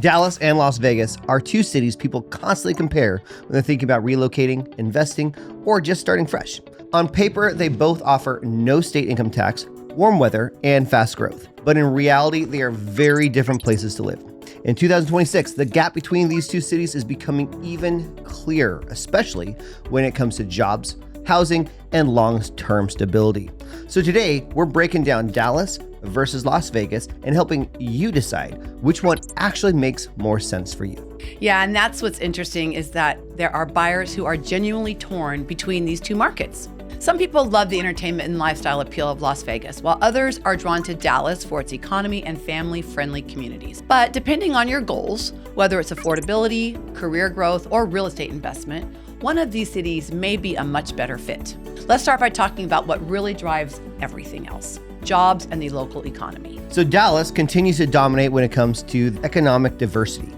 Dallas and Las Vegas are two cities people constantly compare when they're thinking about relocating, investing, or just starting fresh. On paper, they both offer no state income tax, warm weather, and fast growth. But in reality, they are very different places to live. In 2026, the gap between these two cities is becoming even clearer, especially when it comes to jobs, housing, and long-term stability. So today, we're breaking down Dallas versus Las Vegas and helping you decide which one actually makes more sense for you. Yeah, and that's what's interesting is that there are buyers who are genuinely torn between these two markets. Some people love the entertainment and lifestyle appeal of Las Vegas, while others are drawn to Dallas for its economy and family-friendly communities. But depending on your goals, whether it's affordability, career growth, or real estate investment, one of these cities may be a much better fit. Let's start by talking about what really drives everything else: jobs and the local economy. So Dallas continues to dominate when it comes to economic diversity.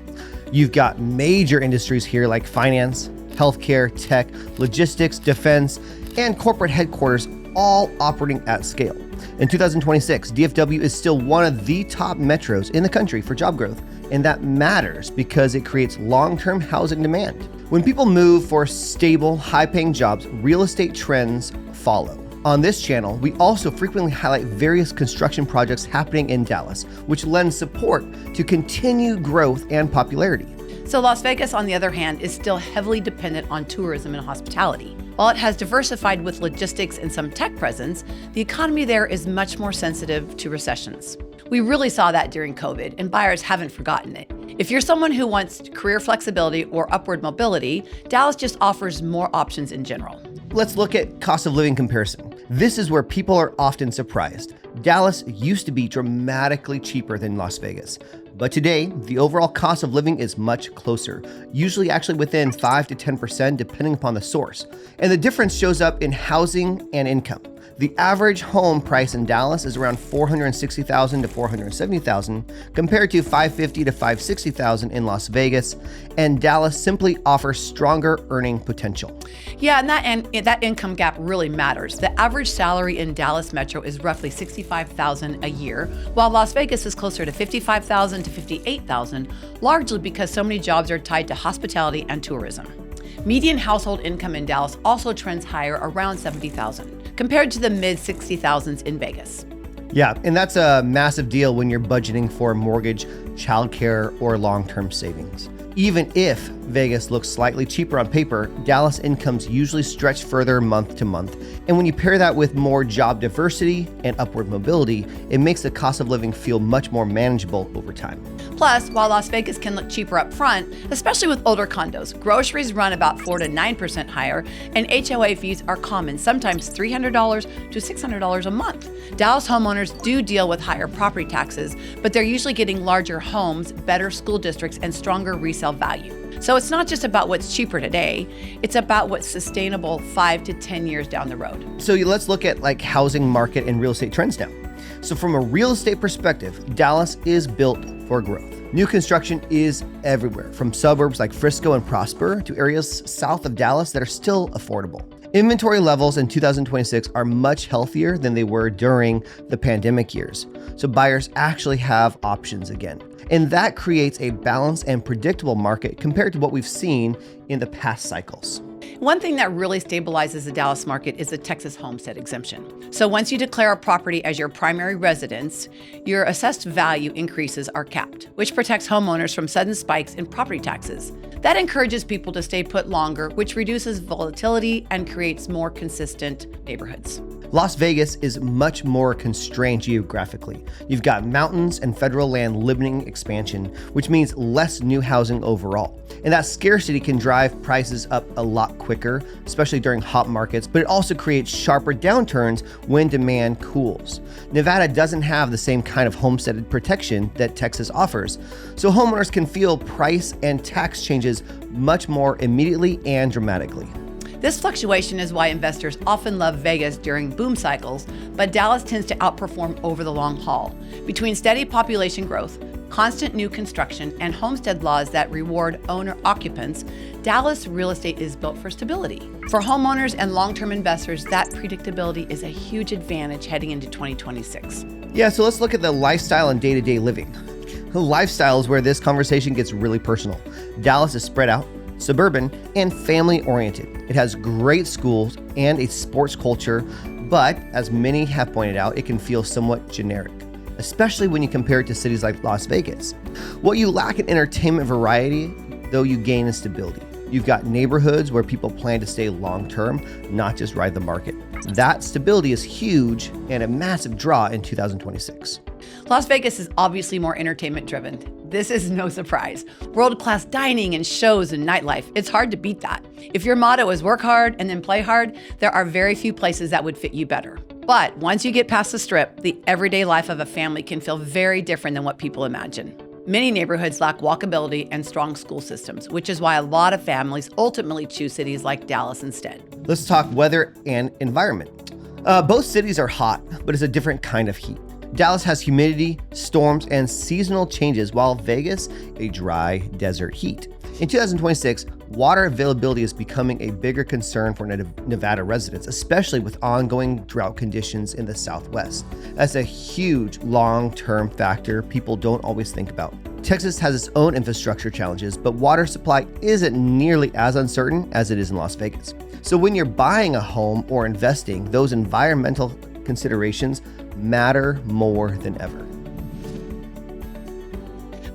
You've got major industries here like finance, healthcare, tech, logistics, defense, and corporate headquarters all operating at scale. In 2026, DFW is still one of the top metros in the country for job growth, and that matters because it creates long-term housing demand. When people move for stable, high-paying jobs, real estate trends follow. On this channel, we also frequently highlight various construction projects happening in Dallas, which lends support to continued growth and popularity. So Las Vegas, on the other hand, is still heavily dependent on tourism and hospitality. While it has diversified with logistics and some tech presence, the economy there is much more sensitive to recessions. We really saw that during COVID, and buyers haven't forgotten it. If you're someone who wants career flexibility or upward mobility, Dallas just offers more options in general. Let's look at cost of living comparison. This is where people are often surprised. Dallas used to be dramatically cheaper than Las Vegas, but today, the overall cost of living is much closer, usually actually within 5 to 10% depending upon the source. And the difference shows up in housing and income. The average home price in Dallas is around $460,000 to $470,000 compared to $550,000 to $560,000 in Las Vegas, and Dallas simply offers stronger earning potential. Yeah, and that income gap really matters. The average salary in Dallas Metro is roughly $65,000 a year, while Las Vegas is closer to $55,000 to $58,000, largely because so many jobs are tied to hospitality and tourism. Median household income in Dallas also trends higher, around $70,000, compared to the mid-$60,000s in Vegas. Yeah, and that's a massive deal when you're budgeting for mortgage, childcare, or long-term savings. Even if Vegas looks slightly cheaper on paper, Dallas incomes usually stretch further month to month. And when you pair that with more job diversity and upward mobility, it makes the cost of living feel much more manageable over time. Plus, while Las Vegas can look cheaper up front, especially with older condos, groceries run about 4 to 9% higher, and HOA fees are common, sometimes $300 to $600 a month. Dallas homeowners do deal with higher property taxes, but they're usually getting larger homes, better school districts, and stronger resale value. So it's not just about what's cheaper today, it's about what's sustainable 5 to 10 years down the road. So let's look at housing market and real estate trends now. So from a real estate perspective, Dallas is built for growth. New construction is everywhere, from suburbs like Frisco and Prosper to areas south of Dallas that are still affordable. Inventory levels in 2026 are much healthier than they were during the pandemic years, so buyers actually have options again. And that creates a balanced and predictable market compared to what we've seen in the past cycles. One thing that really stabilizes the Dallas market is the Texas homestead exemption. So once you declare a property as your primary residence, your assessed value increases are capped, which protects homeowners from sudden spikes in property taxes. That encourages people to stay put longer, which reduces volatility and creates more consistent neighborhoods. Las Vegas is much more constrained geographically. You've got mountains and federal land limiting expansion, which means less new housing overall. And that scarcity can drive prices up a lot quicker, especially during hot markets, but it also creates sharper downturns when demand cools. Nevada doesn't have the same kind of homestead protection that Texas offers, so homeowners can feel price and tax changes much more immediately and dramatically. This fluctuation is why investors often love Vegas during boom cycles, but Dallas tends to outperform over the long haul. Between steady population growth, constant new construction, and homestead laws that reward owner-occupants, Dallas real estate is built for stability. For homeowners and long-term investors, that predictability is a huge advantage heading into 2026. Yeah, so let's look at the lifestyle and day-to-day living. Lifestyle is where this conversation gets really personal. Dallas is spread out, suburban, and family-oriented. It has great schools and a sports culture, but as many have pointed out, it can feel somewhat generic, especially when you compare it to cities like Las Vegas. What you lack in entertainment variety, though, you gain in stability. You've got neighborhoods where people plan to stay long-term, not just ride the market. That stability is huge and a massive draw in 2026. Las Vegas is obviously more entertainment driven. This is no surprise. World-class dining and shows and nightlife. It's hard to beat that. If your motto is work hard and then play hard, there are very few places that would fit you better. But once you get past the Strip, the everyday life of a family can feel very different than what people imagine. Many neighborhoods lack walkability and strong school systems, which is why a lot of families ultimately choose cities like Dallas instead. Let's talk weather and environment. Both cities are hot, but it's a different kind of heat. Dallas has humidity, storms, and seasonal changes, while Vegas, a dry desert heat. In 2026, water availability is becoming a bigger concern for Nevada residents, especially with ongoing drought conditions in the Southwest. That's a huge long-term factor people don't always think about. Texas has its own infrastructure challenges, but water supply isn't nearly as uncertain as it is in Las Vegas. So when you're buying a home or investing, those environmental considerations matter more than ever.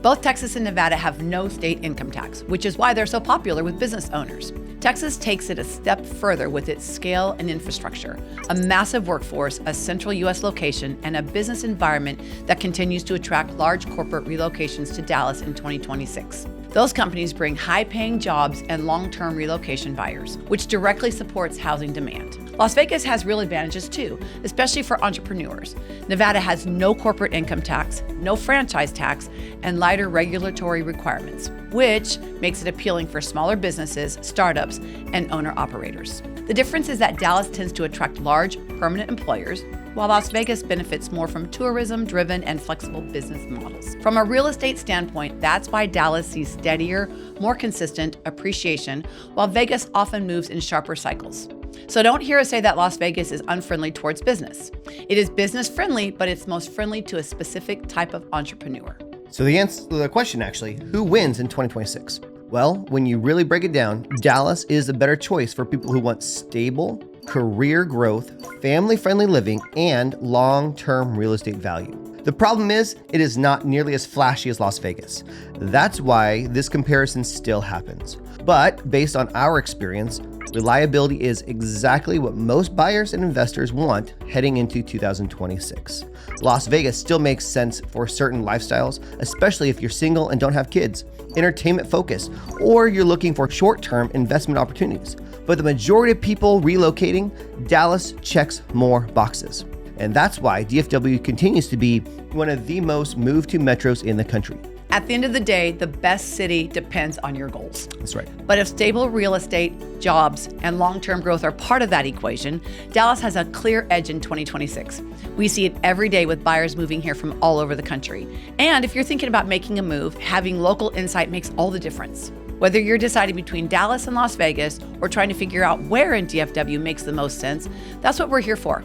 Both Texas and Nevada have no state income tax, which is why they're so popular with business owners. Texas takes it a step further with its scale and infrastructure, a massive workforce, a central U.S. location, and a business environment that continues to attract large corporate relocations to Dallas in 2026. Those companies bring high-paying jobs and long-term relocation buyers, which directly supports housing demand. Las Vegas has real advantages too, especially for entrepreneurs. Nevada has no corporate income tax, no franchise tax, and lighter regulatory requirements, which makes it appealing for smaller businesses, startups, and owner-operators. The difference is that Dallas tends to attract large, permanent employers, while Las Vegas benefits more from tourism-driven and flexible business models. From a real estate standpoint, that's why Dallas sees steadier, more consistent appreciation, while Vegas often moves in sharper cycles. So don't hear us say that Las Vegas is unfriendly towards business. It is business-friendly, but it's most friendly to a specific type of entrepreneur. So the answer to the question, actually, who wins in 2026? Well, when you really break it down, Dallas is a better choice for people who want stable, career growth, family-friendly living, and long-term real estate value. The problem is, it is not nearly as flashy as Las Vegas. That's why this comparison still happens. But based on our experience, reliability is exactly what most buyers and investors want heading into 2026. Las Vegas still makes sense for certain lifestyles, especially if you're single and don't have kids, entertainment focused, or you're looking for short-term investment opportunities. But the majority of people relocating, Dallas checks more boxes. And that's why DFW continues to be one of the most moved to metros in the country. At the end of the day, the best city depends on your goals. That's right. But if stable real estate, jobs, and long-term growth are part of that equation, Dallas has a clear edge in 2026. We see it every day with buyers moving here from all over the country. And if you're thinking about making a move, having local insight makes all the difference. Whether you're deciding between Dallas and Las Vegas or trying to figure out where in DFW makes the most sense, that's what we're here for.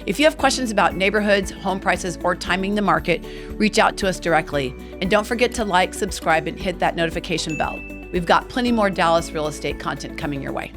If you have questions about neighborhoods, home prices, or timing the market, reach out to us directly. And don't forget to like, subscribe, and hit that notification bell. We've got plenty more Dallas real estate content coming your way.